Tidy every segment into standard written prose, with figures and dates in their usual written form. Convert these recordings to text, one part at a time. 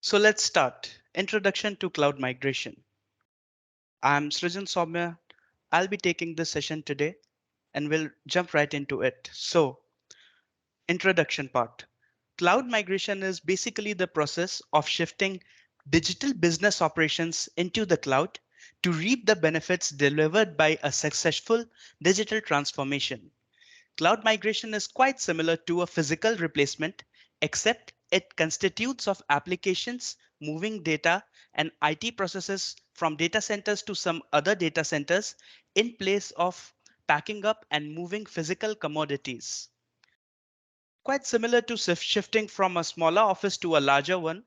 So let's start. Introduction to cloud migration. I'm Srijan Soumya. I'll be taking this session today and we'll jump right into it. So, introduction part. Cloud migration is basically the process of shifting digital business operations into the cloud to reap the benefits delivered by a successful digital transformation. Cloud migration is quite similar to a physical replacement, except it constitutes of applications moving data and IT processes from data centers to some other data centers in place of packing up and moving physical commodities. Quite similar to shifting from a smaller office to a larger one,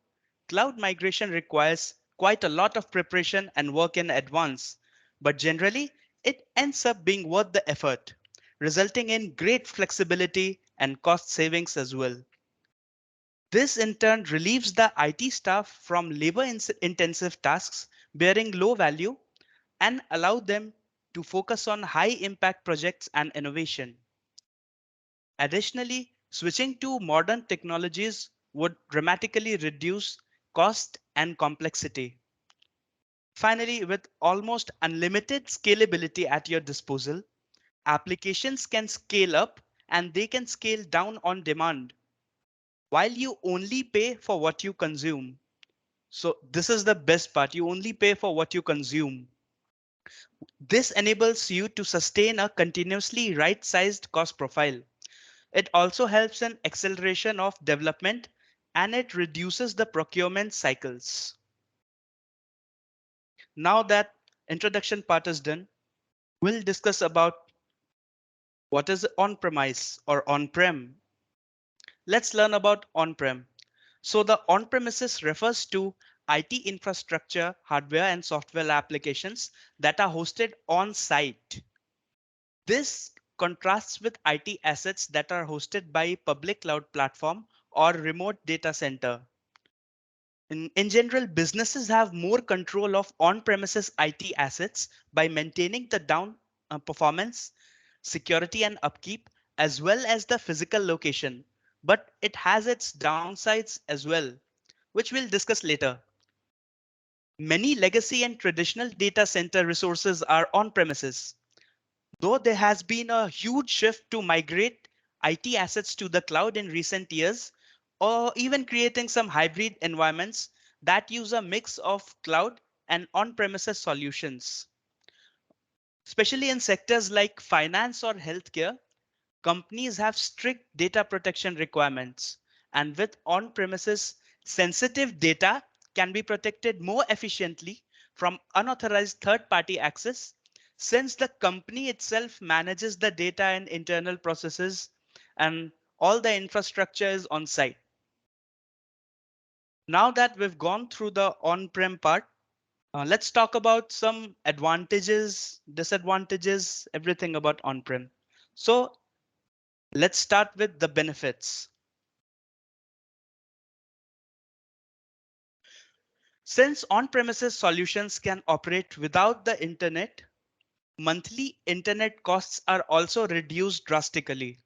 cloud migration requires quite a lot of preparation and work in advance, but generally it ends up being worth the effort, resulting in great flexibility and cost savings as well. This in turn relieves the IT staff from labor-intensive tasks bearing low value and allow them to focus on high-impact projects and innovation. Additionally, switching to modern technologies would dramatically reduce cost and complexity. Finally, with almost unlimited scalability at your disposal, applications can scale up and they can scale down on demand while you only pay for what you consume. So this is the best part. You only pay for what you consume. This enables you to sustain a continuously right-sized cost profile. It also helps in acceleration of development and it reduces the procurement cycles. Now that introduction part is done, we'll discuss about what is on-premise or on-prem. Let's learn about on-prem. So the on-premises refers to IT infrastructure, hardware and software applications that are hosted on-site. This contrasts with IT assets that are hosted by public cloud platform or remote data center. In general, businesses have more control of on-premises IT assets by maintaining the down performance, security and upkeep, as well as the physical location. But it has its downsides as well, which we'll discuss later. Many legacy and traditional data center resources are on premises. Though there has been a huge shift to migrate IT assets to the cloud in recent years, or even creating some hybrid environments that use a mix of cloud and on-premises solutions. Especially in sectors like finance or healthcare, companies have strict data protection requirements, and with on-premises, sensitive data can be protected more efficiently from unauthorized third-party access since the company itself manages the data and internal processes and all the infrastructure is on site. Now that we've gone through the on-prem part, let's talk about some advantages, disadvantages, everything about on-prem. So let's start with the benefits. Since on-premises solutions can operate without the internet, monthly internet costs are also reduced drastically.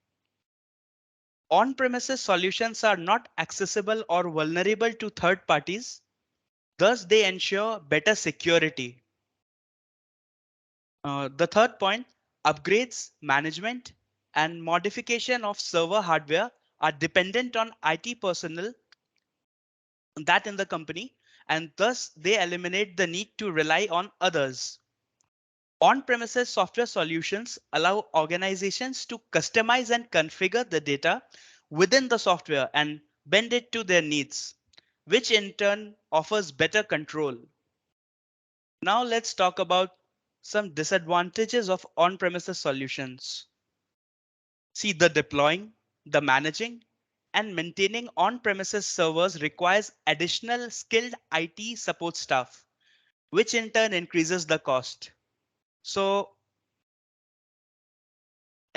On-premises solutions are not accessible or vulnerable to third parties. Thus, they ensure better security. The third point, upgrades, management, and modification of server hardware are dependent on IT personnel that in the company, and thus they eliminate the need to rely on others. On-premises software solutions allow organizations to customize and configure the data within the software and bend it to their needs, which in turn offers better control. Now let's talk about some disadvantages of on-premises solutions. See, the deploying, the managing, and maintaining on-premises servers requires additional skilled IT support staff, which in turn increases the cost. So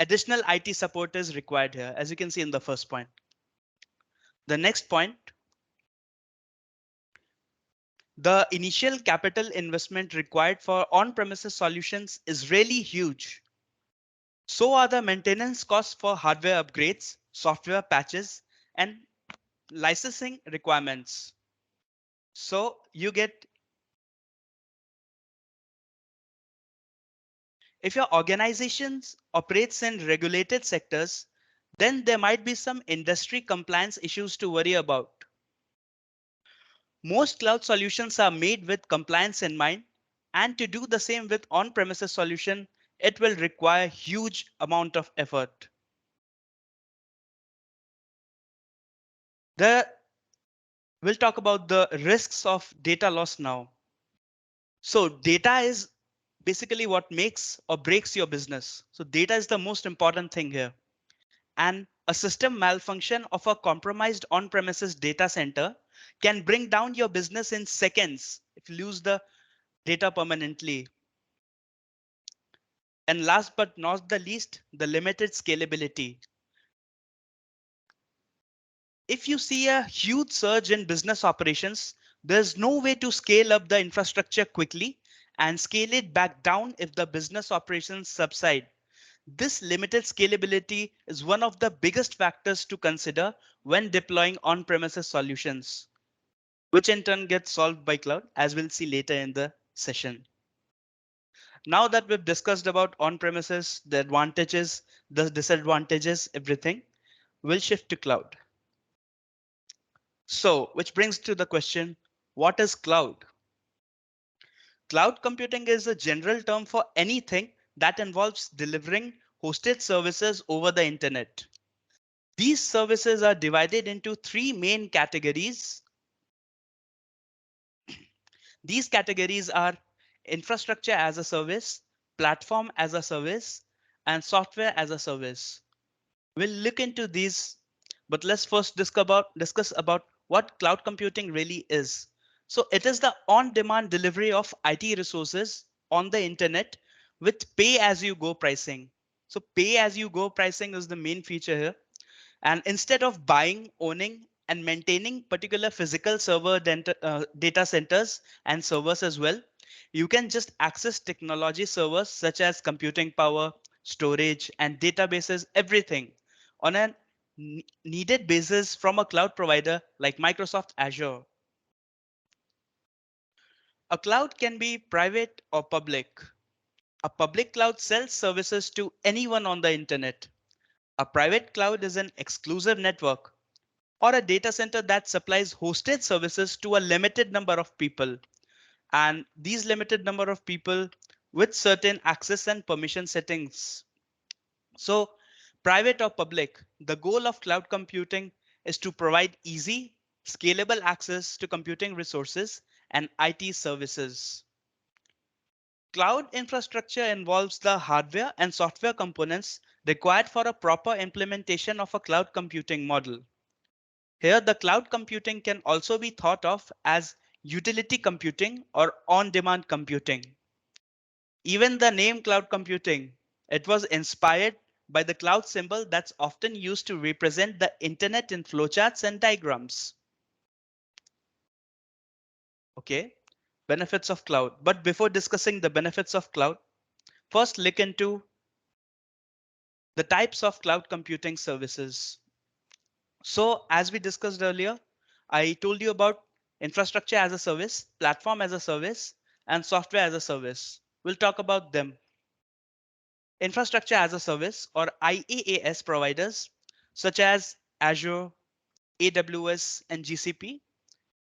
additional IT support is required here, as you can see in the first point. The next point, the initial capital investment required for on-premises solutions is really huge. So are the maintenance costs for hardware upgrades, software patches, and licensing requirements. So you get, if your organizations operates in regulated sectors, then there might be some industry compliance issues to worry about. Most cloud solutions are made with compliance in mind, and to do the same with on-premises solution, it will require huge amount of effort. We'll talk about the risks of data loss now. So data is basically what makes or breaks your business. So data is the most important thing here. And a system malfunction of a compromised on-premises data center can bring down your business in seconds if you lose the data permanently. And last but not the least, the limited scalability. If you see a huge surge in business operations, there's no way to scale up the infrastructure quickly and scale it back down if the business operations subside. This limited scalability is one of the biggest factors to consider when deploying on-premises solutions, which in turn gets solved by cloud, as we'll see later in the session. Now that we've discussed about on-premises, the advantages, the disadvantages, everything, we'll shift to cloud. So, which brings to the question, what is cloud? Cloud computing is a general term for anything that involves delivering hosted services over the internet. These services are divided into three main categories. These categories are infrastructure as a service, platform as a service, and software as a service. We'll look into these, but let's first discuss about what cloud computing really is. So it is the on-demand delivery of IT resources on the internet with pay-as-you-go pricing. So pay-as-you-go pricing is the main feature here. And instead of buying, owning, and maintaining particular physical server data centers and servers as well, you can just access technology servers such as computing power, storage, and databases, everything on a needed basis from a cloud provider like Microsoft Azure. A cloud can be private or public. A public cloud sells services to anyone on the internet. A private cloud is an exclusive network or a data center that supplies hosted services to a limited number of people. And these limited number of people with certain access and permission settings. So private or public, the goal of cloud computing is to provide easy, scalable access to computing resources and IT services. Cloud infrastructure involves the hardware and software components required for a proper implementation of a cloud computing model. Here, the cloud computing can also be thought of as utility computing or on-demand computing. Even the name cloud computing, it was inspired by the cloud symbol that's often used to represent the internet in flowcharts and diagrams. Okay, benefits of cloud. But before discussing the benefits of cloud, first look into the types of cloud computing services. So as we discussed earlier, I told you about infrastructure as a service, platform as a service, and software as a service. We'll talk about them. Infrastructure as a service or IaaS providers such as Azure, AWS, and GCP.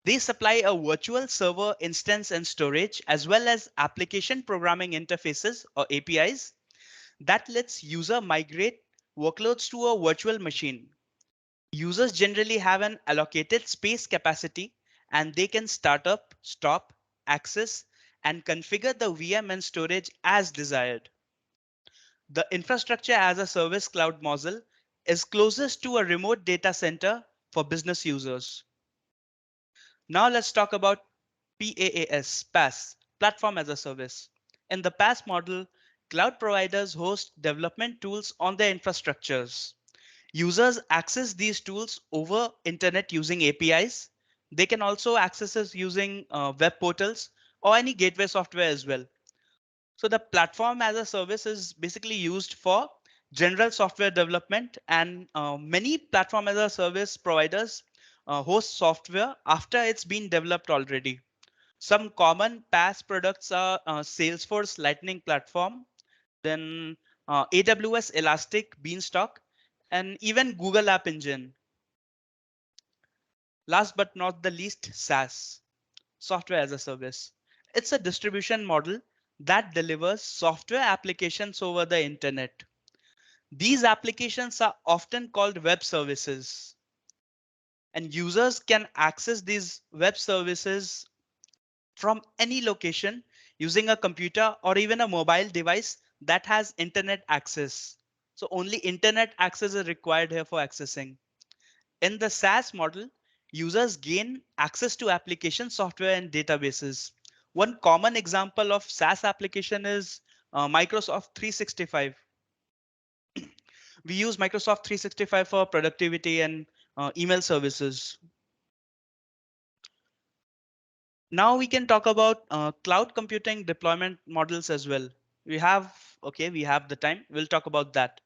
They supply a virtual server instance and storage as well as application programming interfaces or APIs that lets user migrate workloads to a virtual machine. Users generally have an allocated space capacity and they can start up, stop, access, and configure the VM and storage as desired. The infrastructure as a service cloud model is closest to a remote data center for business users. Now let's talk about PaaS, platform as a service. In the PaaS model, cloud providers host development tools on their infrastructures. Users access these tools over internet using APIs. They can also access us using web portals or any gateway software as well. So the platform as a service is basically used for general software development, and many platform as a service providers host software after it's been developed already. Some common PaaS products are Salesforce Lightning Platform, then AWS Elastic Beanstalk, and even Google App Engine. Last but not the least, SaaS, software as a service. It's a distribution model that delivers software applications over the internet. These applications are often called web services, and users can access these web services from any location using a computer or even a mobile device that has internet access. So only internet access is required here for accessing. In the SaaS model, users gain access to application software and databases. One common example of SaaS application is Microsoft 365. We use Microsoft 365 for productivity and email services. Now we can talk about cloud computing deployment models as well. We have the time. We'll talk about that.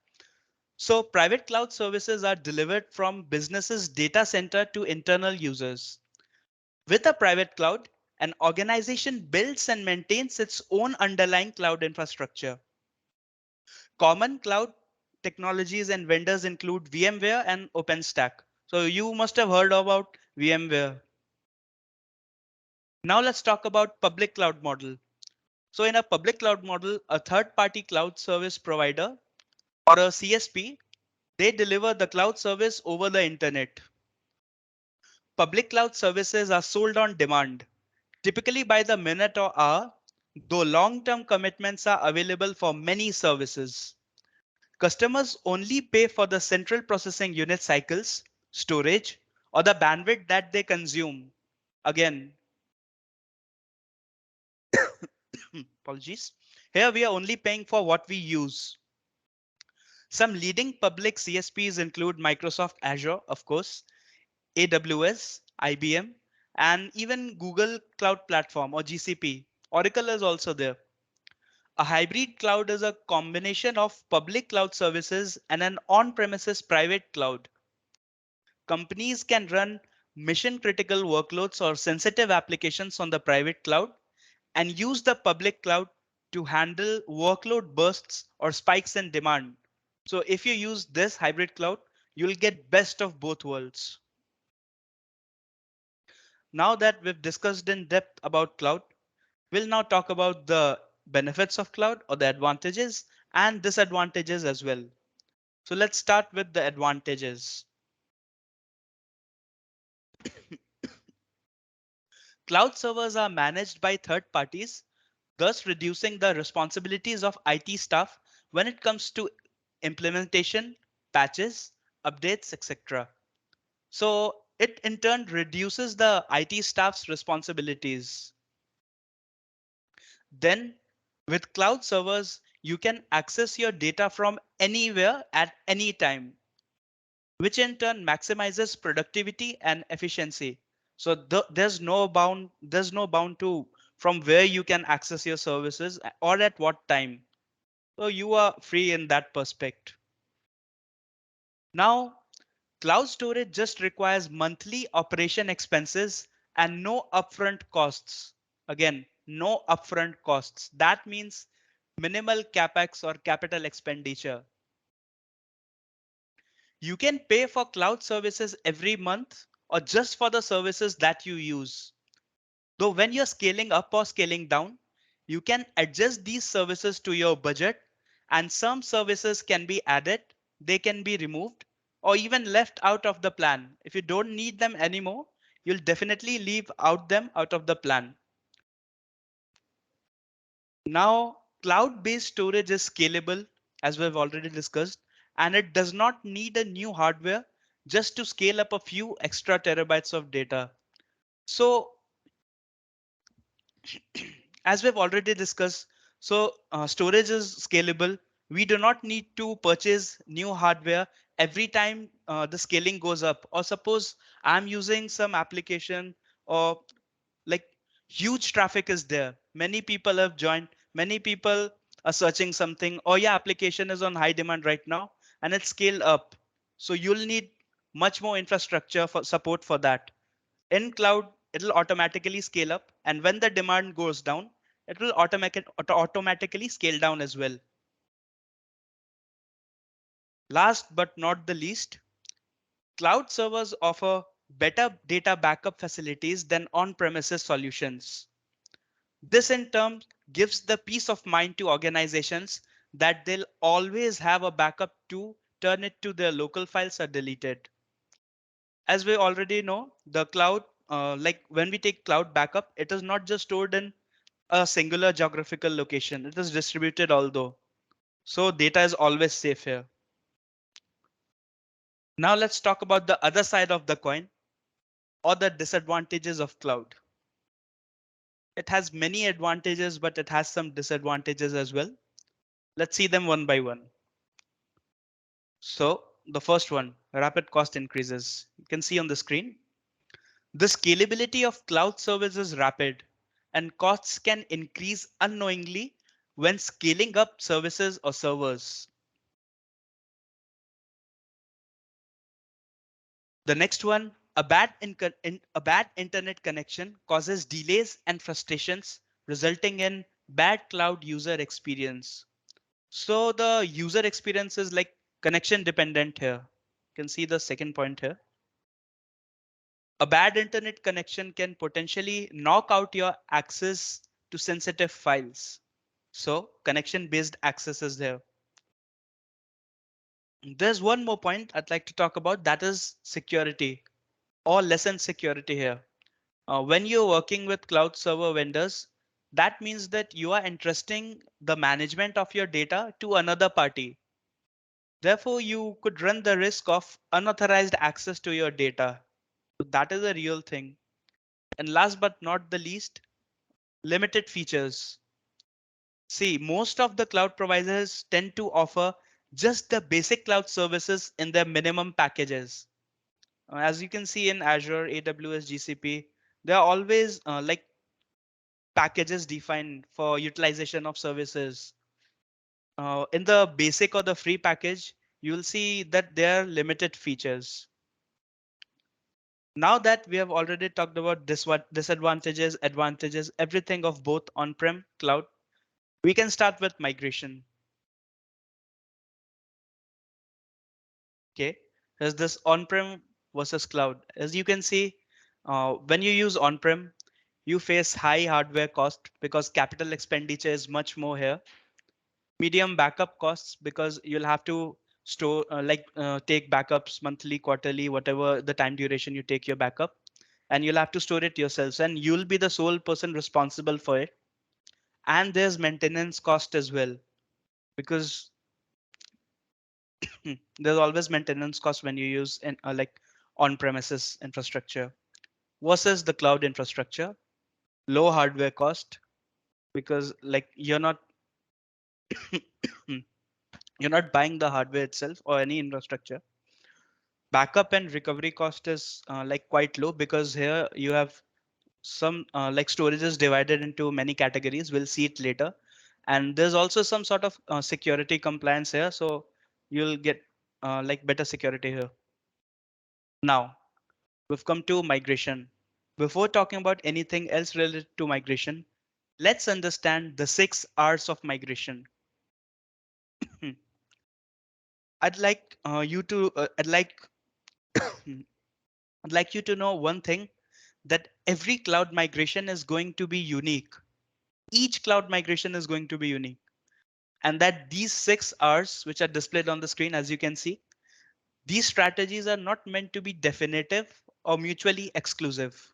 So private cloud services are delivered from businesses' data center to internal users. With a private cloud, an organization builds and maintains its own underlying cloud infrastructure. Common cloud technologies and vendors include VMware and OpenStack. So you must have heard about VMware. Now let's talk about public cloud model. So in a public cloud model, a third-party cloud service provider or a CSP, they deliver the cloud service over the internet. Public cloud services are sold on demand, typically by the minute or hour, though long-term commitments are available for many services. Customers only pay for the central processing unit cycles, storage, or the bandwidth that they consume. Again, apologies. Here we are only paying for what we use. Some leading public CSPs include Microsoft Azure, of course, AWS, IBM, and even Google Cloud Platform or GCP. Oracle is also there. A hybrid cloud is a combination of public cloud services and an on-premises private cloud. Companies can run mission critical workloads or sensitive applications on the private cloud and use the public cloud to handle workload bursts or spikes in demand. So if you use this hybrid cloud, you'll get best of both worlds. Now that we've discussed in depth about cloud, we'll now talk about the benefits of cloud or the advantages and disadvantages as well. So let's start with the advantages. Cloud servers are managed by third parties, thus reducing the responsibilities of IT staff when it comes to implementation, patches, updates, etc. So it in turn reduces the IT staff's responsibilities. Then with cloud servers, you can access your data from anywhere at any time, which in turn maximizes productivity and efficiency. So there's no bound to from where you can access your services or at what time. So you are free in that perspective. Now, cloud storage just requires monthly operation expenses and no upfront costs. Again, no upfront costs. That means minimal capex or capital expenditure. You can pay for cloud services every month or just for the services that you use. Though when you're scaling up or scaling down, you can adjust these services to your budget, and some services can be added, they can be removed, or even left out of the plan. If you don't need them anymore, you'll definitely leave out them out of the plan. Now, cloud-based storage is scalable, as we've already discussed, and it does not need a new hardware just to scale up a few extra terabytes of data. So as we've already discussed, storage is scalable. We do not need to purchase new hardware every time the scaling goes up. Or suppose I'm using some application or like huge traffic is there. Many people have joined. Many people are searching something or your application is on high demand right now and it's scaled up. So you'll need much more infrastructure for support for that. In cloud, it'll automatically scale up, and when the demand goes down, it will automatically scale down as well. Last but not the least, cloud servers offer better data backup facilities than on-premises solutions. This in turn gives the peace of mind to organizations that they'll always have a backup to turn it to their local files are deleted. As we already know, the cloud, like when we take cloud backup, it is not just stored in a singular geographical location. It is distributed although. So data is always safe here. Now let's talk about the other side of the coin, or the disadvantages of cloud. It has many advantages, but it has some disadvantages as well. Let's see them one by one. So the first one, rapid cost increases. You can see on the screen. The scalability of cloud service is rapid, and costs can increase unknowingly when scaling up services or servers. The next one, a bad internet connection causes delays and frustrations, resulting in bad cloud user experience. So the user experience is like connection dependent here. You can see the second point here. A bad internet connection can potentially knock out your access to sensitive files. So connection based access is there. There's one more point I'd like to talk about, that is security or lessen security here. When you're working with cloud server vendors, that means that you are entrusting the management of your data to another party. Therefore, you could run the risk of unauthorized access to your data. So that is a real thing. And last but not the least, limited features. See, most of the cloud providers tend to offer just the basic cloud services in their minimum packages. As you can see in Azure, AWS, GCP, there are always like packages defined for utilization of services. In the basic or the free package, you'll see that there are limited features. Now that we have already talked about disadvantages, advantages, everything of both on-prem cloud, we can start with migration. Okay, there's this on-prem versus cloud. As you can see, when you use on-prem, you face high hardware cost because capital expenditure is much more here. Medium backup costs because you'll have to store take backups monthly, quarterly, whatever the time duration you take your backup, and you'll have to store it yourselves, and you'll be the sole person responsible for it. And there's maintenance cost as well, because there's always maintenance cost when you use like on-premises infrastructure versus the cloud infrastructure. Low hardware cost because like you're not buying the hardware itself or any infrastructure. Backup and recovery cost is like quite low because here you have some like storage is divided into many categories. We'll see it later. And there's also some sort of security compliance here. So you'll get like better security here. Now we've come to migration. Before talking about anything else related to migration, let's understand the 6 R's of migration. I'd like you to I'd like you to know one thing, that every cloud migration is going to be unique. Each cloud migration is going to be unique. And that these 6 R's, which are displayed on the screen, as you can see, these strategies are not meant to be definitive or mutually exclusive.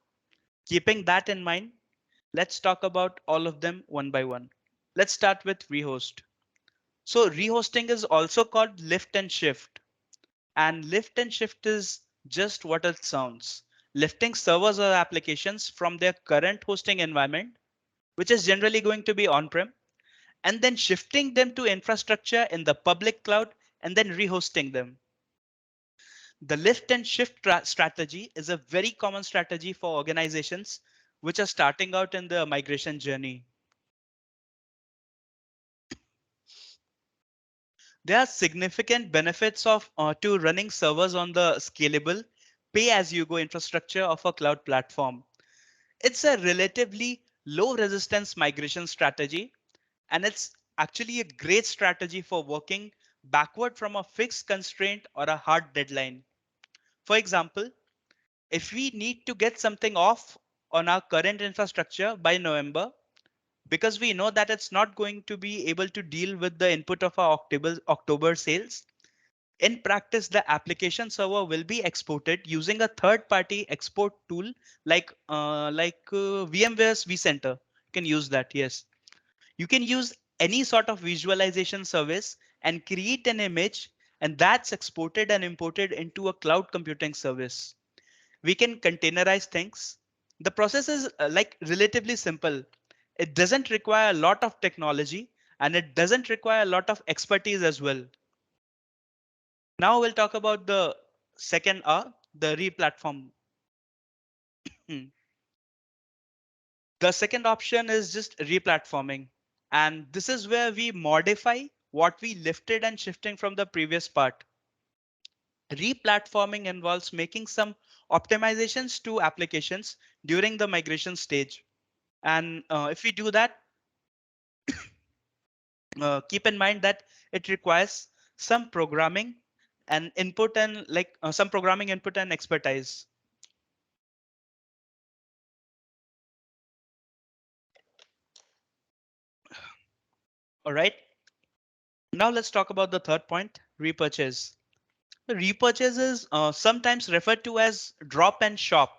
Keeping that in mind, let's talk about all of them one by one. Let's start with rehost. So rehosting is also called lift and shift. And lift and shift is just what it sounds. Lifting servers or applications from their current hosting environment, which is generally going to be on-prem, and then shifting them to infrastructure in the public cloud and then rehosting them. The lift and shift strategy is a very common strategy for organizations which are starting out in the migration journey. There are significant benefits of to running servers on the scalable pay-as-you-go infrastructure of a cloud platform. It's a relatively low resistance migration strategy, and it's actually a great strategy for working backward from a fixed constraint or a hard deadline. For example, if we need to get something off on our current infrastructure by November, because we know that it's not going to be able to deal with the input of our October sales, in practice, the application server will be exported using a third-party export tool like VMware's vCenter. You can use that. Yes, you can use any sort of visualization service and create an image, and that's exported and imported into a cloud computing service. We can containerize things. The process is like relatively simple. It doesn't require a lot of technology, and it doesn't require a lot of expertise as well. Now we'll talk about the second R, the replatform. Hmm. The second option is just replatforming. And this is where we modify what we lifted and shifting from the previous part. Replatforming involves making some optimizations to applications during the migration stage. And if we do that, keep in mind that it requires some programming and input and some programming input and expertise. All right. Now let's talk about the third point, repurchase. The repurchase is sometimes referred to as drop and shop.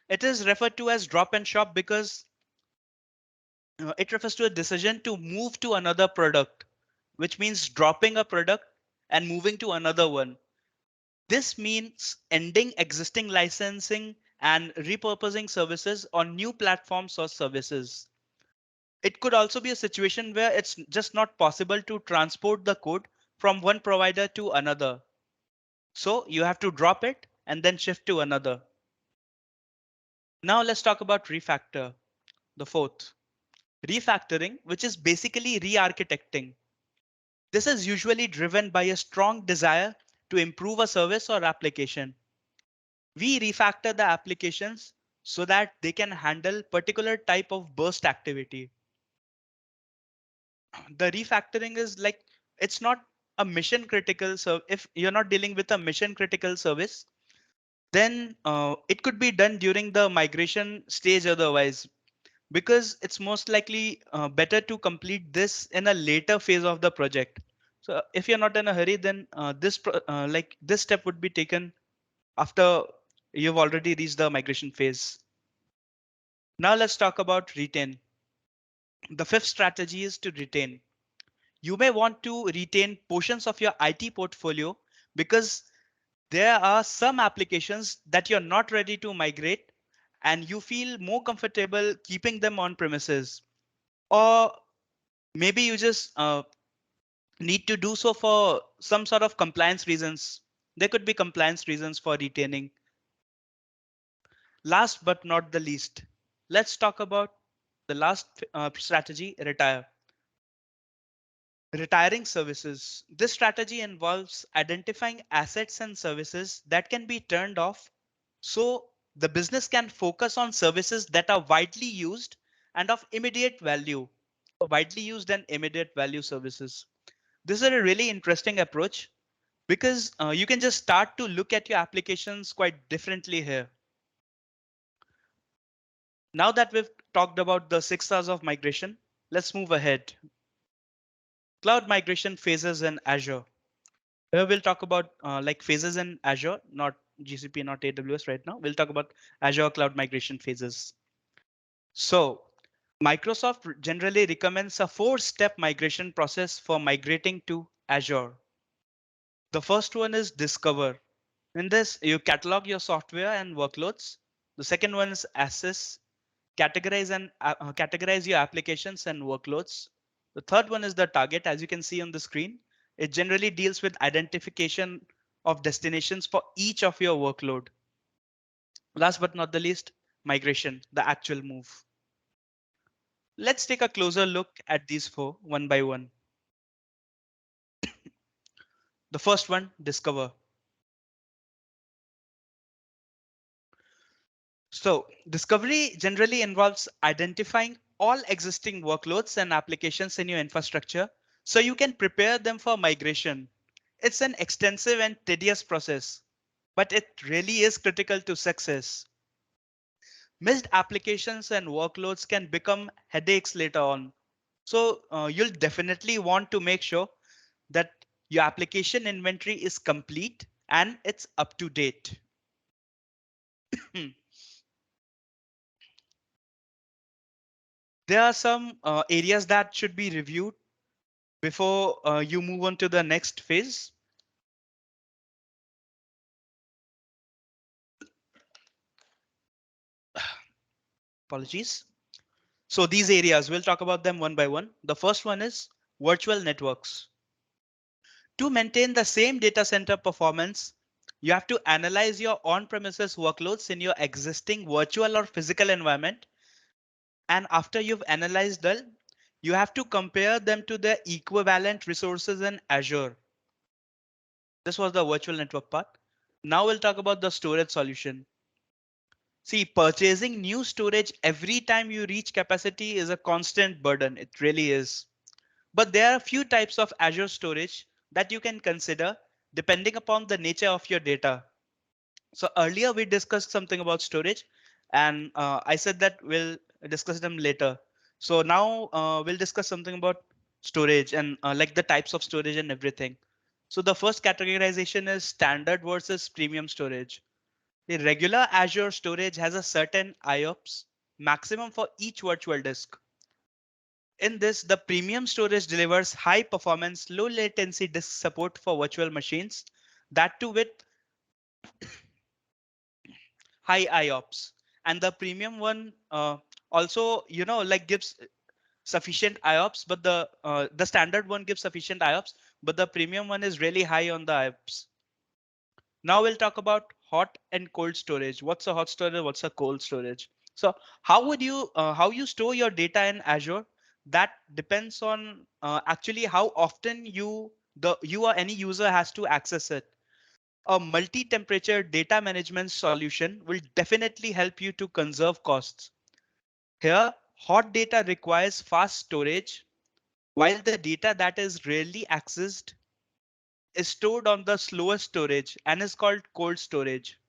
It is referred to as drop and shop because it refers to a decision to move to another product, which means dropping a product and moving to another one. This means ending existing licensing and repurposing services on new platforms or services. It could also be a situation where it's just not possible to transport the code from one provider to another. So you have to drop it and then shift to another. Now let's talk about refactor, the fourth. Refactoring, which is basically re-architecting. This is usually driven by a strong desire to improve a service or application. We refactor the applications so that they can handle particular type of burst activity. The refactoring is like, it's not a mission critical. So if you're not dealing with a mission critical service, then it could be done during the migration stage otherwise, because it's most likely better to complete this in a later phase of the project. So if you're not in a hurry, then this step would be taken after you've already reached the migration phase. Now let's talk about retain. The fifth strategy is to retain. You may want to retain portions of your IT portfolio because there are some applications that you're not ready to migrate and you feel more comfortable keeping them on premises. Or maybe you just need to do so for some sort of compliance reasons. There could be compliance reasons for retaining. Last but not the least, let's talk about the last strategy, retire. Retiring services. This strategy involves identifying assets and services that can be turned off so the business can focus on services that are widely used and of immediate value. Widely used and immediate value services. This is a really interesting approach because you can just start to look at your applications quite differently here. Now that we've talked about the 6 hours of migration, let's move ahead. Cloud migration phases in Azure. Here we'll talk about like phases in Azure, not GCP, not AWS right now. We'll talk about Azure cloud migration phases. So Microsoft generally recommends a 4-step migration process for migrating to Azure. The first one is discover. In this, you catalog your software and workloads. The second one is assess, categorize your applications and workloads. The third one is the target. As you can see on the screen, it generally deals with identification of destinations for each of your workload. Last but not the least, migration, the actual move. Let's take a closer look at these four one by one. The first one, discover. So discovery generally involves identifying all existing workloads and applications in your infrastructure so you can prepare them for migration. It's an extensive and tedious process, but it really is critical to success. Missed applications and workloads can become headaches later on. So you'll definitely want to make sure that your application inventory is complete and it's up to date. There are some areas that should be reviewed before you move on to the next phase. Apologies. So these areas, we'll talk about them one by one. The first one is virtual networks. To maintain the same data center performance, you have to analyze your on-premises workloads in your existing virtual or physical environment. And after you've analyzed them, you have to compare them to the equivalent resources in Azure. This was the virtual network part. Now we'll talk about the storage solution. See, purchasing new storage every time you reach capacity is a constant burden. It really is. But there are a few types of Azure storage that you can consider depending upon the nature of your data. So earlier we discussed something about storage and I said that we'll discuss them later. So now we'll discuss something about storage and like the types of storage and everything. So the first categorization is standard versus premium storage. The regular Azure storage has a certain IOPS maximum for each virtual disk. In this, the premium storage delivers high performance, low latency disk support for virtual machines, that too with high IOPS. And the premium one also, like gives sufficient IOPS, but the standard one gives sufficient IOPS, but the premium one is really high on the IOPS. Now we'll talk about hot and cold storage. What's a hot storage? What's a cold storage? So how you store your data in Azure? That depends on actually how often you or any user has to access it. A multi-temperature data management solution will definitely help you to conserve costs. Here, hot data requires fast storage, while the data that is rarely accessed is stored on the slowest storage and is called cold storage.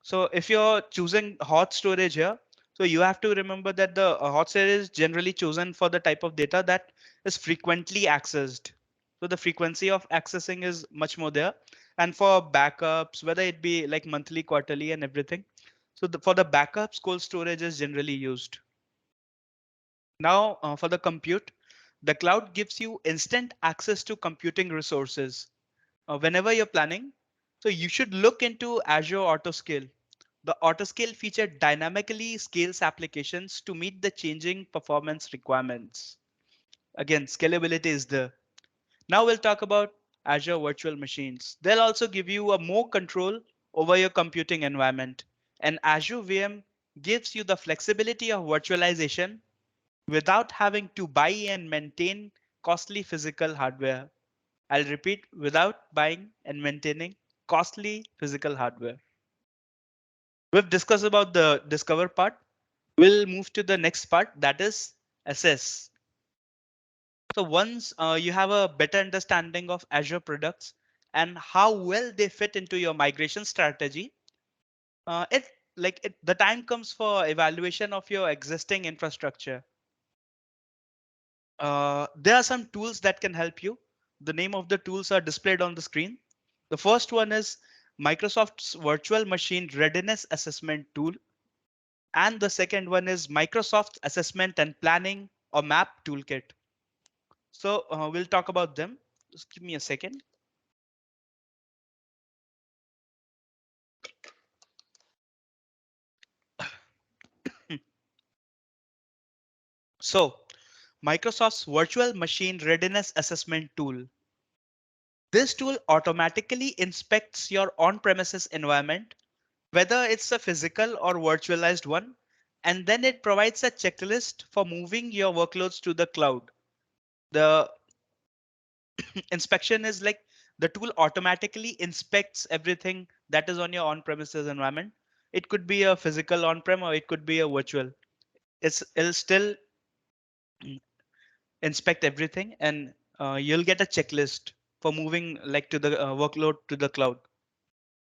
So if you're choosing hot storage here, so you have to remember that the hot storage is generally chosen for the type of data that is frequently accessed. So the frequency of accessing is much more there. And for backups, whether it be like monthly, quarterly and everything. So for the backups, cold storage is generally used. Now for the compute, the cloud gives you instant access to computing resources whenever you're planning. So you should look into Azure Autoscale. The autoscale feature dynamically scales applications to meet the changing performance requirements. Again, scalability is there. Now we'll talk about Azure virtual machines. They'll also give you a more control over your computing environment. And Azure VM gives you the flexibility of virtualization without having to buy and maintain costly physical hardware. I'll repeat, without buying and maintaining costly physical hardware. We've discussed about the discover part. We'll move to the next part, that is assess. So once you have a better understanding of Azure products and how well they fit into your migration strategy, the time comes for evaluation of your existing infrastructure. There are some tools that can help you. The name of the tools are displayed on the screen. The first one is Microsoft's Virtual Machine Readiness Assessment Tool. And the second one is Microsoft's Assessment and Planning or MAP Toolkit. So we'll talk about them. Just give me a second. So Microsoft's Virtual Machine Readiness Assessment Tool. This tool automatically inspects your on-premises environment, whether it's a physical or virtualized one, and then it provides a checklist for moving your workloads to the cloud. The inspection is like The tool automatically inspects everything that is on your on-premises environment. It could be a physical on-prem or it could be a virtual. It'll still inspect everything, and you'll get a checklist for moving like to the workload to the cloud.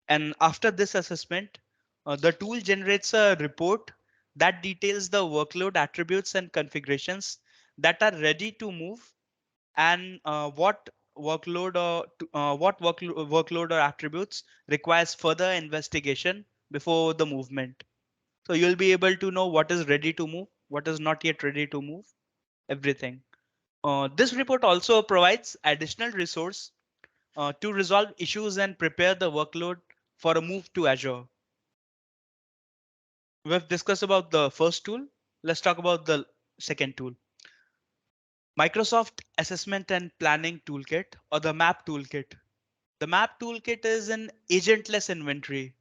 And after this assessment, the tool generates a report that details the workload attributes and configurations that are ready to move, and what workload or attributes requires further investigation before the movement. So you'll be able to know what is ready to move, what is not yet ready to move, everything. This report also provides additional resource to resolve issues and prepare the workload for a move to Azure. We've discussed about the first tool. Let's talk about the second tool. Microsoft Assessment and Planning Toolkit, or the MAP Toolkit. The MAP Toolkit is an agentless inventory.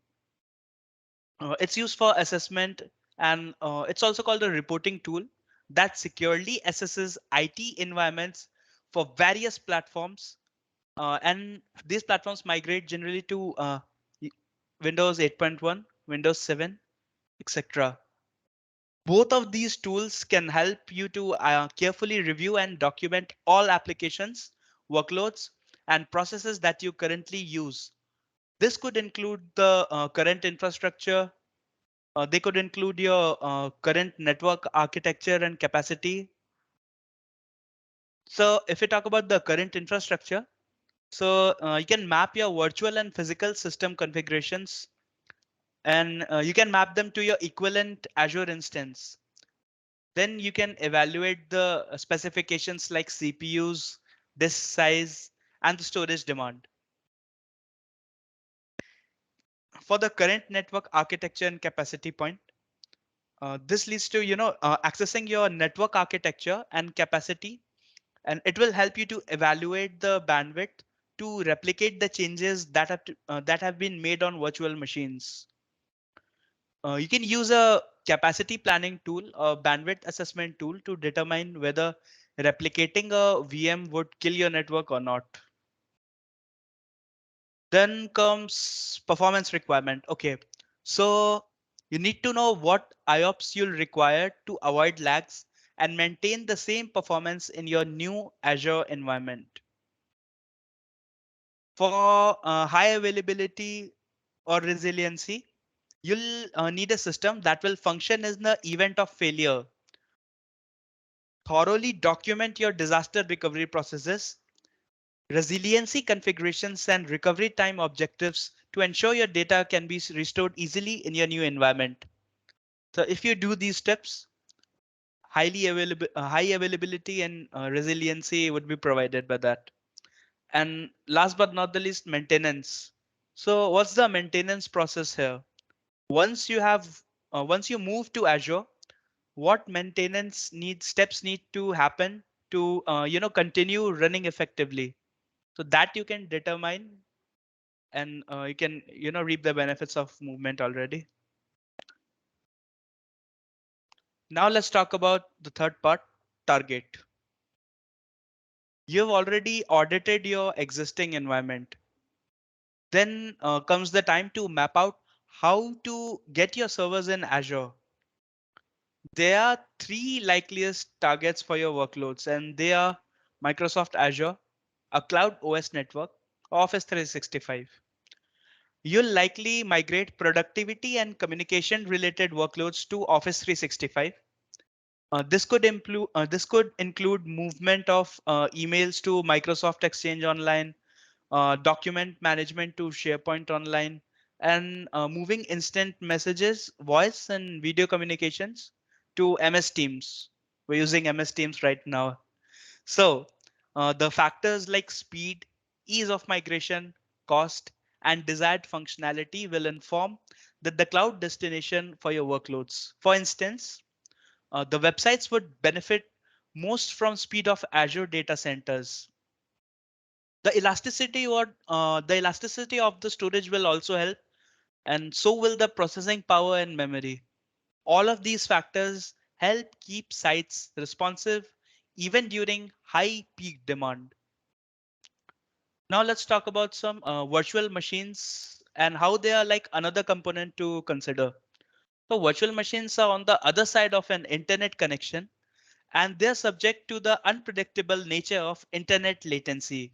It's used for assessment, and it's also called a reporting tool that securely assesses IT environments for various platforms. And these platforms migrate generally to Windows 8.1, Windows 7, etc. Both of these tools can help you to carefully review and document all applications, workloads, and processes that you currently use. This could include the current infrastructure. They could include your current network architecture and capacity. So if you talk about the current infrastructure, so you can map your virtual and physical system configurations, and you can map them to your equivalent Azure instance. Then you can evaluate the specifications like CPUs, disk size, and the storage demand. For the current network architecture and capacity point, this leads to accessing your network architecture and capacity, and it will help you to evaluate the bandwidth to replicate the changes that have been made on virtual machines. You can use a capacity planning tool or bandwidth assessment tool to determine whether replicating a VM would kill your network or not. Then comes performance requirement. Okay, so you need to know what IOPS you'll require to avoid lags and maintain the same performance in your new Azure environment. For high availability or resiliency, you'll need a system that will function in the event of failure. Thoroughly document your disaster recovery processes, resiliency configurations, and recovery time objectives to ensure your data can be restored easily in your new environment. So if you do these steps, high availability and resiliency would be provided by that. And last but not the least, maintenance. So what's the maintenance process here? Once you have, once you move to Azure, what maintenance steps need to happen to continue running effectively, so that you can determine, and you can reap the benefits of movement already. Now let's talk about the third part, target. You've already audited your existing environment. Then comes the time to map out how to get your servers in Azure. There are three likeliest targets for your workloads, and they are Microsoft Azure, a cloud OS network, Office 365. You'll likely migrate productivity and communication related workloads to Office 365. This could include movement of emails to Microsoft Exchange Online, document management to SharePoint Online, and moving instant messages, voice and video communications to MS Teams. We're using MS Teams right now. So the factors like speed, ease of migration, cost, and desired functionality will inform the cloud destination for your workloads. For instance, the websites would benefit most from speed of Azure data centers. The elasticity of the storage will also help, and so will the processing power and memory. All of these factors help keep sites responsive even during high peak demand. Now let's talk about some virtual machines and how they are like another component to consider. So virtual machines are on the other side of an internet connection, and they're subject to the unpredictable nature of internet latency.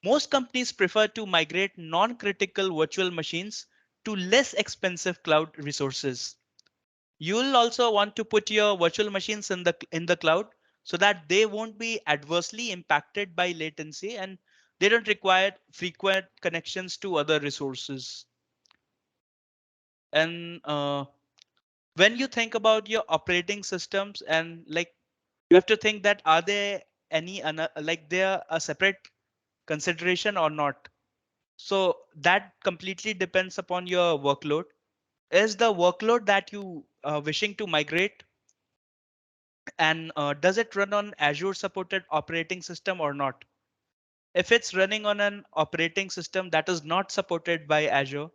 Most companies prefer to migrate non-critical virtual machines to less expensive cloud resources. You'll also want to put your virtual machines in the cloud so that they won't be adversely impacted by latency and they don't require frequent connections to other resources. And when you think about your operating systems and like you have to think that are there any like they're a separate consideration or not. So that completely depends upon your workload. Is the workload that you wishing to migrate, and does it run on Azure supported operating system or not? If it's running on an operating system that is not supported by Azure,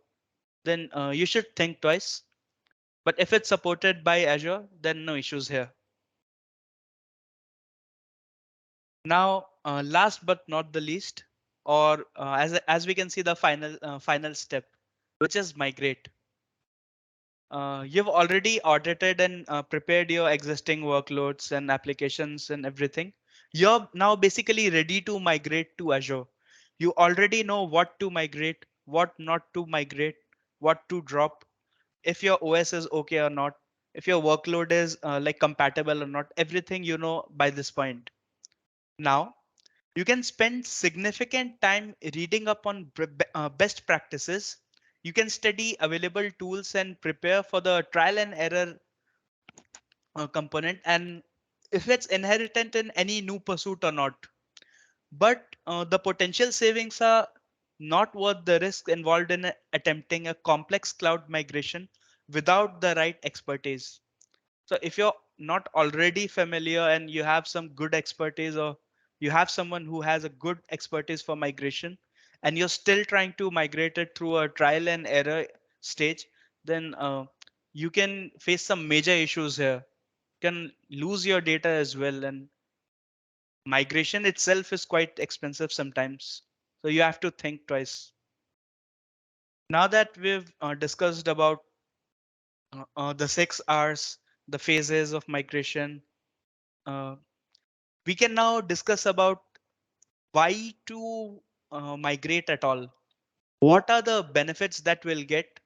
then you should think twice. But if it's supported by Azure, then no issues here. Now, last but not the least, or as we can see, the final step, which is migrate. You've already audited and prepared your existing workloads and applications and everything. You're now basically ready to migrate to Azure. You already know what to migrate, what not to migrate, what to drop, if your OS is okay or not, if your workload is like compatible or not, everything you know by this point. Now, you can spend significant time reading up on best practices. You can study available tools and prepare for the trial and error component and if it's inherent in any new pursuit or not. But the potential savings are not worth the risk involved in attempting a complex cloud migration without the right expertise. So if you're not already familiar and you have some good expertise or you have someone who has a good expertise for migration and you're still trying to migrate it through a trial and error stage, then you can face some major issues here. You can lose your data as well. And migration itself is quite expensive sometimes. So you have to think twice. Now that we've discussed about the 6 Rs, the phases of migration, uh, we can now discuss about why to migrate at all. What are the benefits that we'll get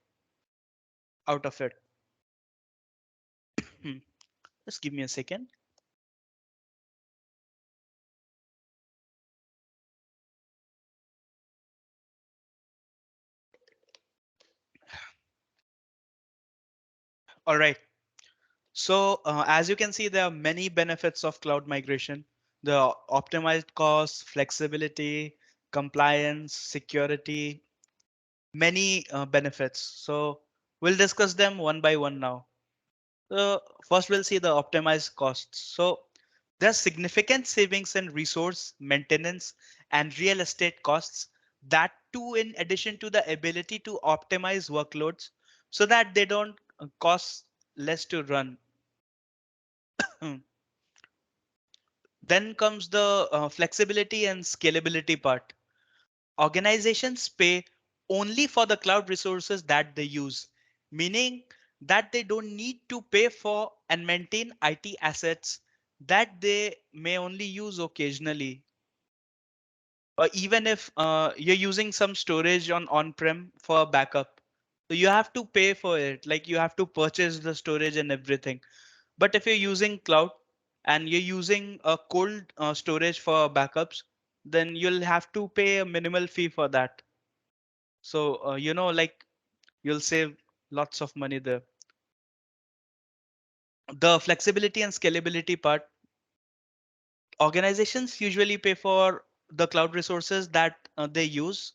out of it? Hmm, just give me a second. All right. So as you can see, there are many benefits of cloud migration. The optimized cost, flexibility, compliance, security, many benefits. So we'll discuss them one by one now. First, we'll see the optimized costs. So there's significant savings in resource maintenance and real estate costs. That too, in addition to the ability to optimize workloads so that they don't cost less to run. Then comes the flexibility and scalability part. Organizations pay only for the cloud resources that they use, meaning that they don't need to pay for and maintain IT assets that they may only use occasionally. Or even if you're using some storage on-prem for backup, so you have to pay for it, like you have to purchase the storage and everything. But if you're using cloud and you're using a cold storage for backups, then you'll have to pay a minimal fee for that. So, like you'll save lots of money there. The flexibility and scalability part, organizations usually pay for the cloud resources that they use.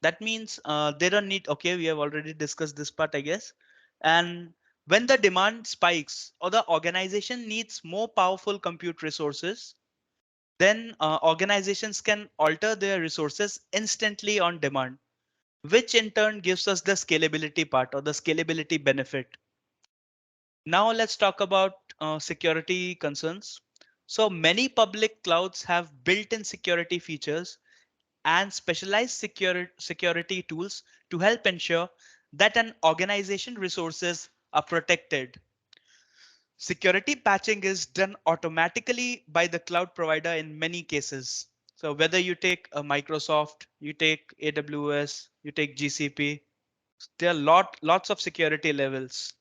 That means they don't need, okay, we have already discussed this part, I guess. And when the demand spikes or the organization needs more powerful compute resources, then organizations can alter their resources instantly on demand, which in turn gives us the scalability part or the scalability benefit. Now let's talk about security concerns. So many public clouds have built-in security features and specialized security tools to help ensure that an organization resources are protected. Security patching is done automatically by the cloud provider in many cases. So whether you take a Microsoft, you take AWS, you take GCP, there are lots of security levels.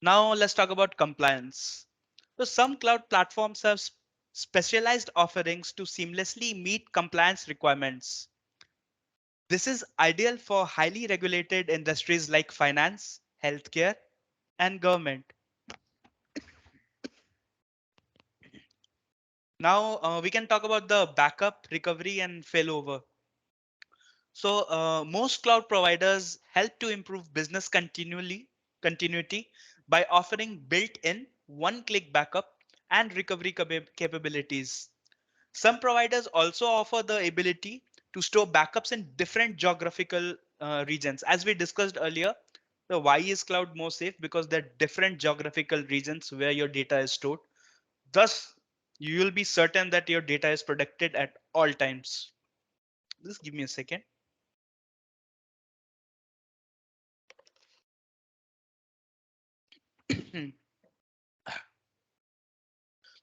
Now let's talk about compliance. So some cloud platforms have specialized offerings to seamlessly meet compliance requirements. This is ideal for highly regulated industries like finance, healthcare, and government. Now we can talk about the backup, recovery, and failover. So most cloud providers help to improve business continuity by offering built-in one-click backup and recovery capabilities. Some providers also offer the ability to store backups in different geographical regions. As we discussed earlier, the why is cloud more safe? Because there are different geographical regions where your data is stored. Thus, you will be certain that your data is protected at all times. Just give me a second.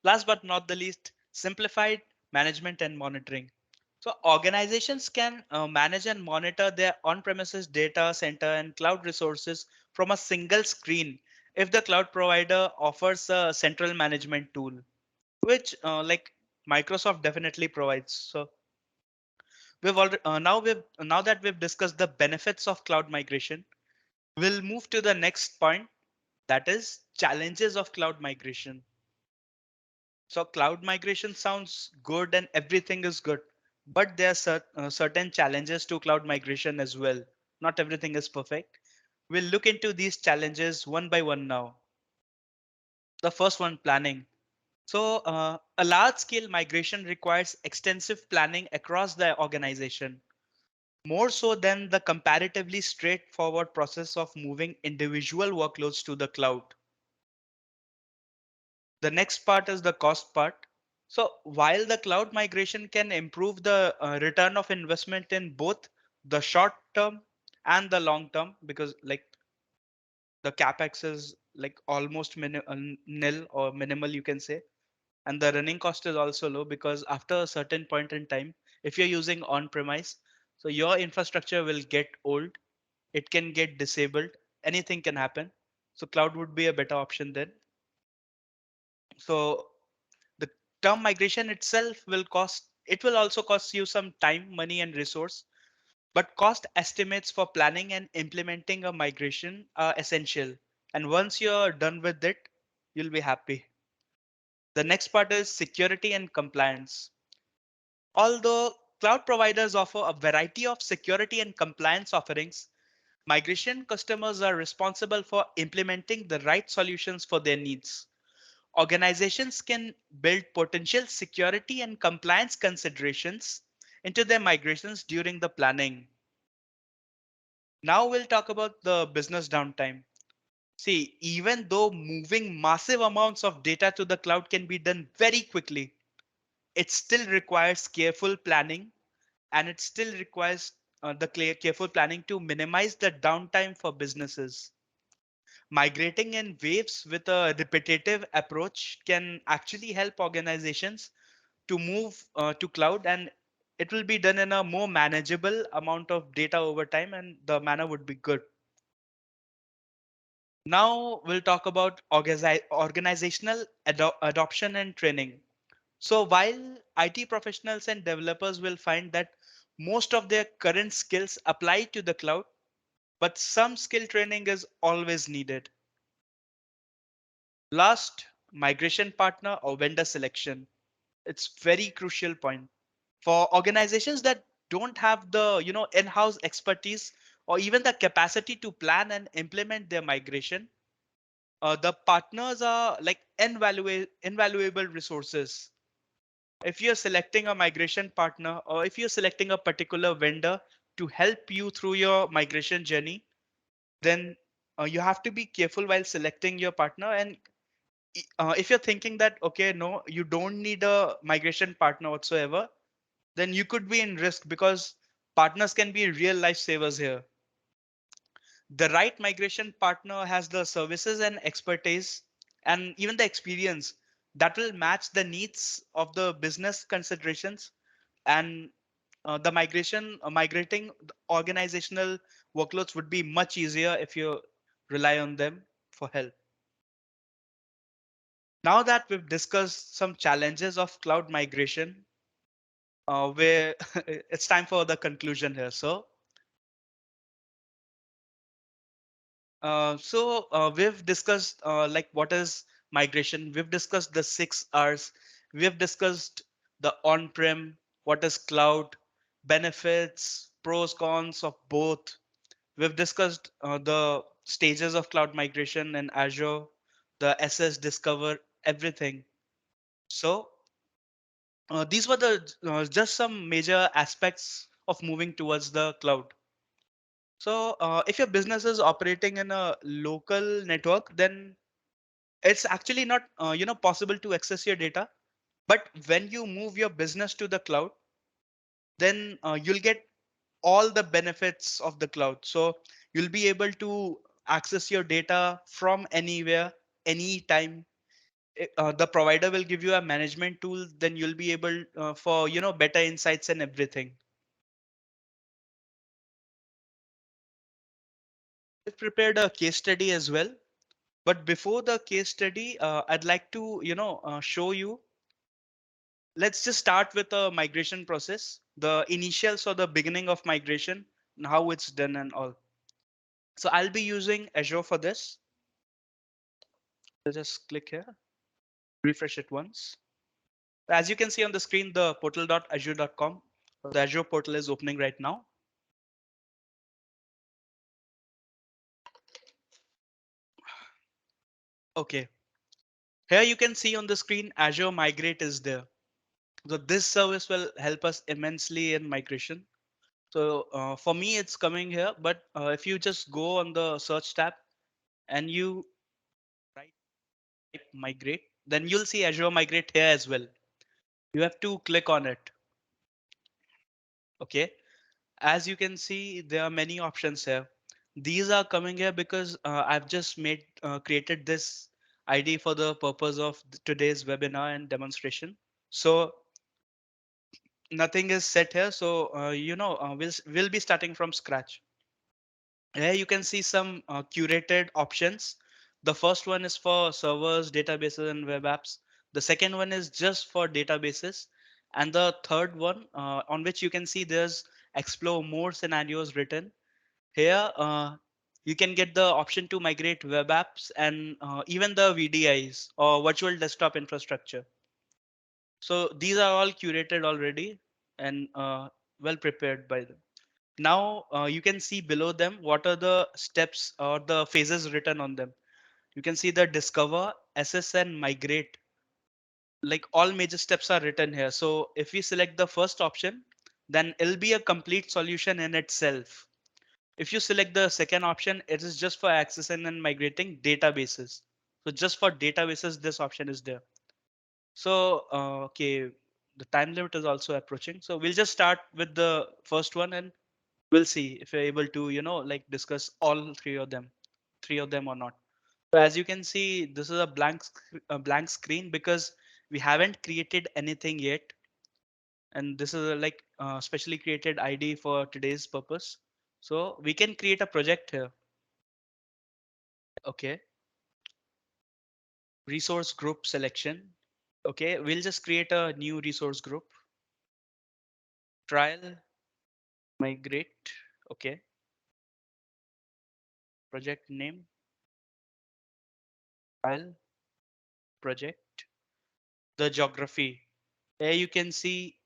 Last but not the least, simplified management and monitoring. So organizations can manage and monitor their on-premises data center and cloud resources from a single screen if the cloud provider offers a central management tool, which like Microsoft definitely provides. So we've already now that we've discussed the benefits of cloud migration, we'll move to the next point, that is challenges of cloud migration. So cloud migration sounds good and everything is good, but there are certain challenges to cloud migration as well. Not everything is perfect. We'll look into these challenges one by one now. The first one, planning. So a large scale migration requires extensive planning across the organization, more so than the comparatively straightforward process of moving individual workloads to the cloud. The next part is the cost part. So while the cloud migration can improve the return of investment in both the short term and the long term, because like the capex is like almost nil or minimal, you can say, and the running cost is also low because after a certain point in time, if you're using on premise, so your infrastructure will get old, it can get disabled, anything can happen. So cloud would be a better option then. So the term migration itself will also cost you some time, money, and resource, but cost estimates for planning and implementing a migration are essential. And once you're done with it, you'll be happy. The next part is security and compliance. Although cloud providers offer a variety of security and compliance offerings, migration customers are responsible for implementing the right solutions for their needs. Organizations can build potential security and compliance considerations into their migrations during the planning. Now we'll talk about the business downtime. See, even though moving massive amounts of data to the cloud can be done very quickly, it still requires careful planning, and it still requires careful planning to minimize the downtime for businesses. Migrating in waves with a repetitive approach can actually help organizations to move to cloud, and it will be done in a more manageable amount of data over time, and the manner would be good. Now we'll talk about organizational adoption and training. So while IT professionals and developers will find that most of their current skills apply to the cloud, but some skill training is always needed. Last, migration partner or vendor selection. It's very crucial point for organizations that don't have the in-house expertise or even the capacity to plan and implement their migration. The partners are like invaluable resources. If you're selecting a migration partner or if you're selecting a particular vendor to help you through your migration journey, then you have to be careful while selecting your partner. And if you're thinking that, okay, no, you don't need a migration partner whatsoever, then you could be in risk because partners can be real lifesavers here. The right migration partner has the services and expertise and even the experience that will match the needs of the business considerations, and the migrating the organizational workloads would be much easier if you rely on them for help. Now that we've discussed some challenges of cloud migration, where it's time for the conclusion here. We've discussed like what is migration. We've discussed the 6 R's. We've discussed the on-prem, what is cloud, benefits, pros, cons of both. We've discussed the stages of cloud migration in Azure, the SS Discover, everything. So these were the just some major aspects of moving towards the cloud. So if your business is operating in a local network, then it's actually not possible to access your data. But when you move your business to the cloud, then you'll get all the benefits of the cloud. So you'll be able to access your data from anywhere, anytime. The provider will give you a management tool, then you'll be able for better insights and everything. I've prepared a case study as well. But before the case study, I'd like to show you. Let's just start with a migration process, the initials or the beginning of migration, and how it's done and all. So I'll be using Azure for this. So just click here, refresh it once. As you can see on the screen, the portal.azure.com, the Azure portal is opening right now. Okay, here you can see on the screen Azure Migrate is there. So this service will help us immensely in migration. So for me, it's coming here. But if you just go on the search tab and you write type Migrate, then you'll see Azure Migrate here as well. You have to click on it. OK, as you can see, there are many options here. These are coming here because I've just created this ID for the purpose of today's webinar and demonstration. So nothing is set here. So we'll be starting from scratch. Here you can see some curated options. The first one is for servers, databases, and web apps. The second one is just for databases. And the third one on which you can see there's explore more scenarios written. Here you can get the option to migrate web apps and even the VDIs or virtual desktop infrastructure. So these are all curated already and well prepared by them. Now you can see below them what are the steps or the phases written on them. You can see the discover, assess, and migrate. Like all major steps are written here. So if we select the first option, then it'll be a complete solution in itself. If you select the second option, it is just for accessing and migrating databases. So just for databases, this option is there. So okay, the time limit is also approaching. So we'll just start with the first one and we'll see if you're able to like discuss all three of them or not. So as you can see, this is a blank screen because we haven't created anything yet, and this is a like specially created ID for today's purpose. So we can create a project here. Okay, resource group selection. Okay, we'll just create a new resource group. Trial migrate. Okay, project name, trial project. The geography. Here you can see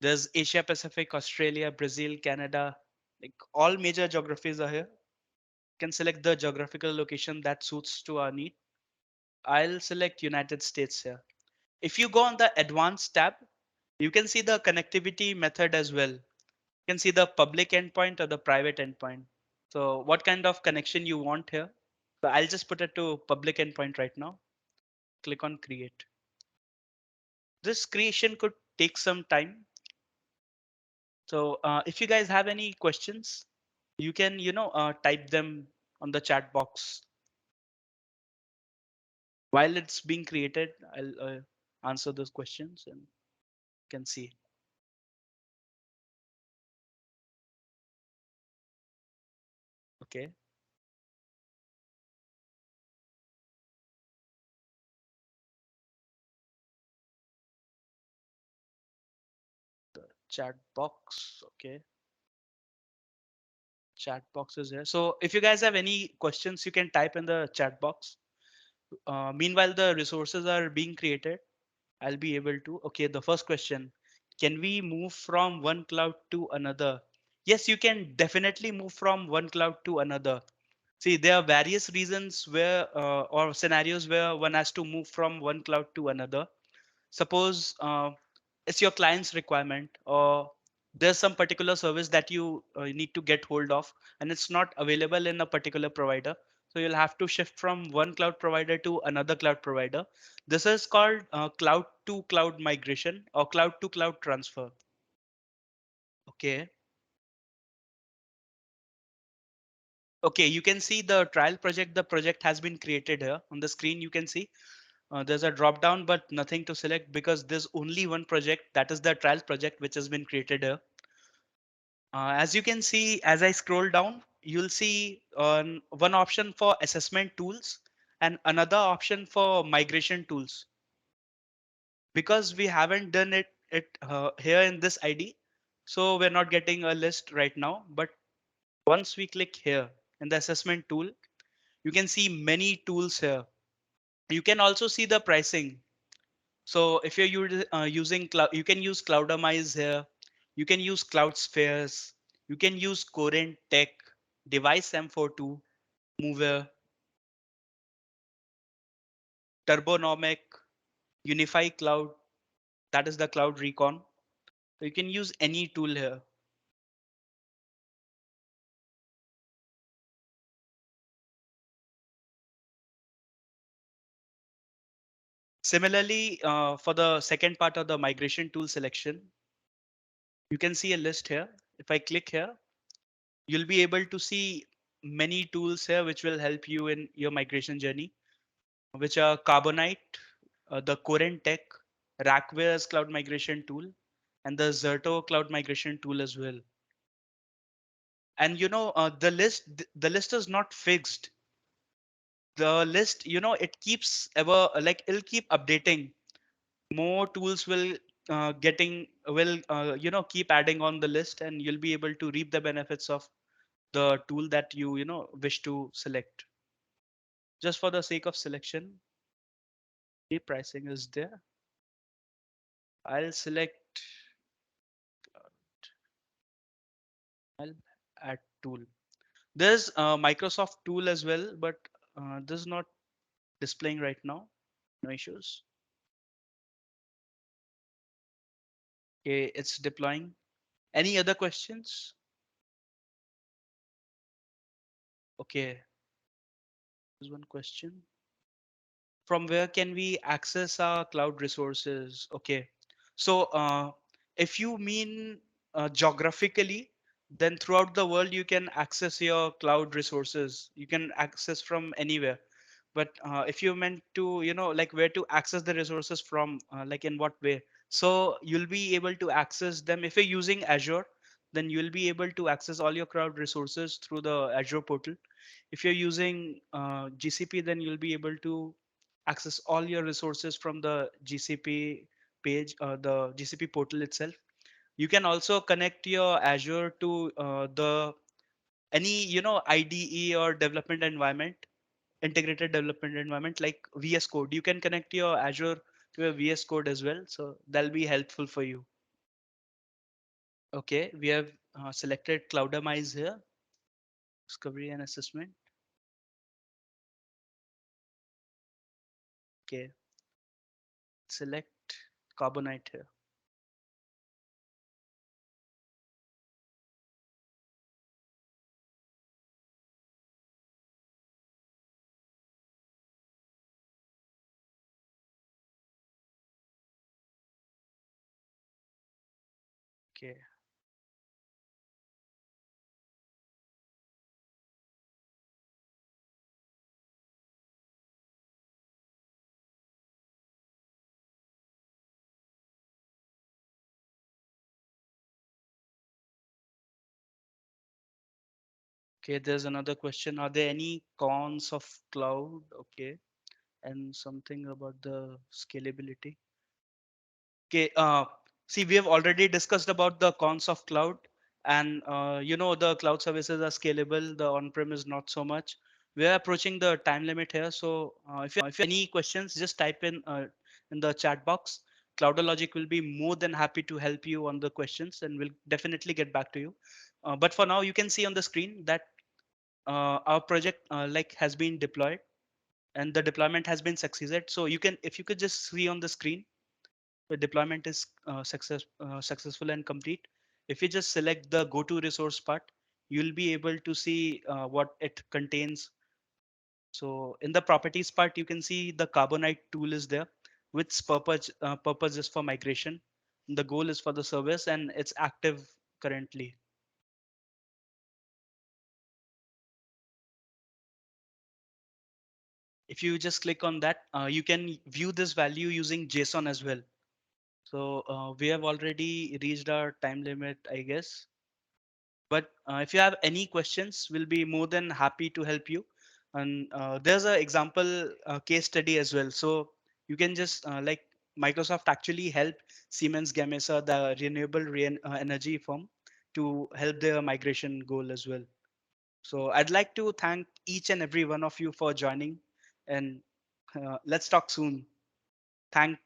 there's Asia Pacific, Australia, Brazil, Canada, like all major geographies are here. You can select the geographical location that suits to our need. I'll select United States here. If you go on the advanced tab, you can see the connectivity method as well. You can see the public endpoint or the private endpoint. So what kind of connection you want here. So I'll just put it to public endpoint right now. Click on create. This creation could take some time. So if you guys have any questions, you can, type them on the chat box. While it's being created, I'll answer those questions and you can see. Okay. The chat box. Okay. Chat box is here. So if you guys have any questions, you can type in the chat box. Meanwhile, the resources are being created. I'll be able to. Okay, the first question. Can we move from one cloud to another? Yes, you can definitely move from one cloud to another. See, there are various reasons where or scenarios where one has to move from one cloud to another. Suppose it's your client's requirement or there's some particular service that you need to get hold of and it's not available in a particular provider. So you'll have to shift from one cloud provider to another cloud provider. This is called cloud to cloud migration or cloud to cloud transfer. Okay. Okay, you can see the trial project. The project has been created here on the screen. You can see there's a drop down, but nothing to select because there's only one project. That is the trial project, which has been created here. As you can see, as I scroll down, you'll see one option for assessment tools and another option for migration tools. Because we haven't done it here in this ID, so we're not getting a list right now. But once we click here in the assessment tool, you can see many tools here. You can also see the pricing. So if using cloud, you can use Cloudamize here. You can use Cloud Spheres. You can use Current Tech, Device M42, Mover, Turbonomic, Unify Cloud. That is the Cloud Recon. So you can use any tool here. Similarly, for the second part of the migration tool selection, you can see a list here. If I click here, you'll be able to see many tools here which will help you in your migration journey, which are Carbonite, the Current Tech, Rackware's cloud migration tool, and the Zerto cloud migration tool as well. And the list is not fixed. The list, it keeps ever like it'll keep updating. More tools will keep adding on the list, and you'll be able to reap the benefits of the tool that you wish to select. Just for the sake of selection, the pricing is there. I'll select. I'll add tool. There's a Microsoft tool as well, but this is not displaying right now. No issues. Okay, it's deploying. Any other questions? Okay, there's one question. From where can we access our cloud resources? Okay, so if you mean geographically, then throughout the world you can access your cloud resources. You can access from anywhere. But if you meant to, like where to access the resources from, like in what way? So you'll be able to access them if you're using Azure, then you'll be able to access all your cloud resources through the Azure portal. If you're using GCP, then you'll be able to access all your resources from the GCP page, the GCP portal itself. You can also connect your Azure to the any IDE or development environment, integrated development environment like VS Code. You can connect your Azure to a VS Code as well, so that'll be helpful for you. Okay, we have selected Cloudamize here, discovery and assessment. Okay, select Carbonite here. Okay, Okay, there's another question. Are there any cons of cloud? Okay, and something about the scalability. Okay, see, we have already discussed about the cons of cloud, and the cloud services are scalable, the on-prem is not so much. We are approaching the time limit here, so if you have any questions, just type in the chat box. Cloudologic will be more than happy to help you on the questions, and we'll definitely get back to you. But for now, you can see on the screen that our project like has been deployed, and the deployment has been succeeded. So you can, if you could just see on the screen, the deployment is successful and complete. If you just select the go to resource part, you'll be able to see what it contains. So in the properties part, you can see the Carbonite tool is there, which purpose is for migration. The goal is for the service, and it's active currently. If you just click on that, you can view this value using JSON as well. So we have already reached our time limit, I guess. But if you have any questions, we'll be more than happy to help you. And there's an example case study as well. So you can just like Microsoft actually helped Siemens Gamesa, the renewable energy firm, to help their migration goal as well. So I'd like to thank each and every one of you for joining, and let's talk soon. Thank